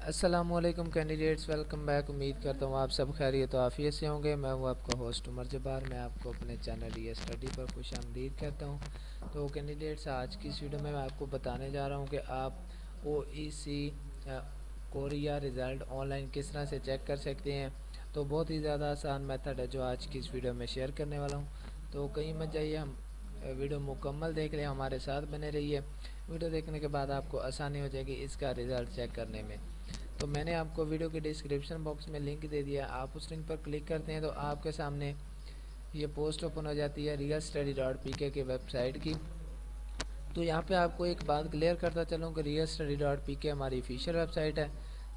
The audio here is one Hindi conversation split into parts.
अस्सलामुअलैकुम कैंडिडेट्स, वेलकम बैक। उम्मीद करता हूँ आप सब खैरियत तो आफियत से होंगे। मैं हूँ आपका होस्ट उमर जब्बार। मैं आपको अपने चैनल ये स्टडी पर खुशामदीद कहता हूँ। तो कैंडिडेट्स, आज की इस वीडियो में मैं आपको बताने जा रहा हूँ कि आप OEC कोरिया रिज़ल्ट ऑनलाइन किस तरह से चेक कर सकते हैं। तो बहुत ही ज़्यादा आसान मेथड है जो आज की इस वीडियो में शेयर करने वाला हूँ। तो कहीं मत जाइए, हम वीडियो मुकम्मल देख लें, हमारे साथ बने रहिए। वीडियो देखने के बाद आपको आसानी हो जाएगी इसका रिज़ल्ट चेक करने में। तो मैंने आपको वीडियो के डिस्क्रिप्शन बॉक्स में लिंक दे दिया, आप उस लिंक पर क्लिक करते हैं तो आपके सामने ये पोस्ट ओपन हो जाती है realstudy.pk की वेबसाइट की। तो यहाँ पे आपको एक बात क्लियर करता चलूँ कि realstudy.pk हमारी ऑफिशियल वेबसाइट है,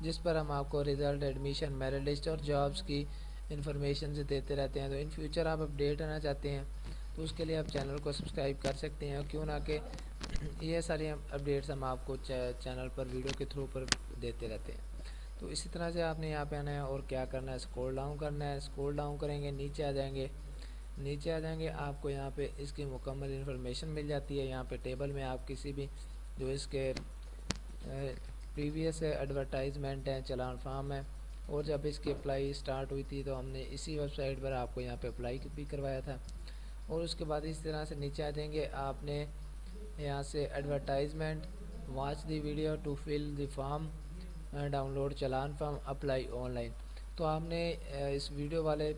जिस पर हम आपको रिज़ल्ट, एडमिशन, मेरिट लिस्ट और जॉब्स की इन्फॉर्मेशन से देते रहते हैं। तो इन फ्यूचर आप अपडेट आना चाहते हैं तो उसके लिए आप चैनल को सब्सक्राइब कर सकते हैं, क्यों ना कि ये सारी अपडेट्स हम आपको चैनल पर वीडियो के थ्रू पर देते रहते हैं। तो इसी तरह से आपने यहाँ पे आना है और क्या करना है, स्क्रॉल डाउन करना है। स्क्रॉल डाउन करेंगे, नीचे आ जाएंगे। नीचे आ जाएंगे, आपको यहाँ पे इसकी मुकम्मल इन्फॉर्मेशन मिल जाती है। यहाँ पे टेबल में आप किसी भी जो इसके प्रीवियस एडवर्टाइजमेंट है, चलान फार्म है, और जब इसकी अप्लाई स्टार्ट हुई थी तो हमने इसी वेबसाइट पर आपको यहाँ पे अप्लाई भी करवाया था। और उसके बाद इस तरह से नीचे आ जाएंगे, आपने यहाँ से advertisement, watch the video to fill the form, download challan form, apply online. तो आपने इस वीडियो वाले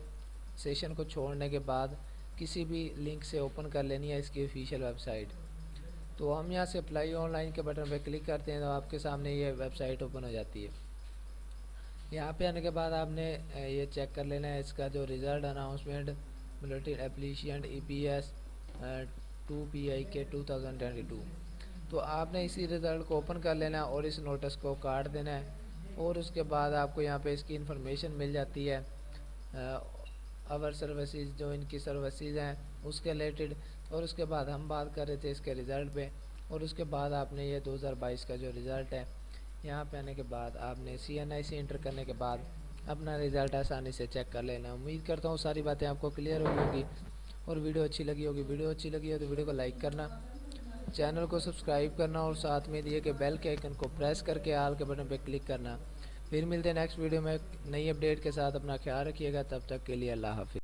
सेशन को छोड़ने के बाद किसी भी लिंक से ओपन कर लेनी है इसकी ऑफिशियल वेबसाइट। तो हम यहाँ से अप्लाई ऑनलाइन के बटन पर क्लिक करते हैं तो आपके सामने ये वेबसाइट ओपन हो जाती है। यहाँ पे आने के बाद आपने ये चेक कर लेना है इसका जो रिज़ल्ट अनाउंसमेंट बुलेटिन एप्लीशियंट EPS 2PIK 2022। तो आपने इसी रिज़ल्ट को ओपन कर लेना है और इस नोटिस को काट देना है। और उसके बाद आपको यहाँ पे इसकी इन्फॉर्मेशन मिल जाती है, अवर सर्विसेज, जो इनकी सर्विसेज हैं उसके रिलेटेड। और उसके बाद हम बात कर रहे थे इसके रिज़ल्ट पे। और उसके बाद आपने ये 2022 का जो रिज़ल्ट है, यहाँ पे आने के बाद आपने CNI से इंटर करने के बाद अपना रिज़ल्ट आसानी से चेक कर लेना। उम्मीद करता हूँ सारी बातें आपको क्लियर हो गई होगी और वीडियो अच्छी लगी होगी। वीडियो अच्छी लगी हो तो वीडियो को लाइक करना, चैनल को सब्सक्राइब करना और साथ में दिए के बेल के आइकन को प्रेस करके ऑल के बटन पर क्लिक करना। फिर मिलते हैं नेक्स्ट वीडियो में नई अपडेट के साथ। अपना ख्याल रखिएगा, तब तक के लिए अल्लाह हाफिज़।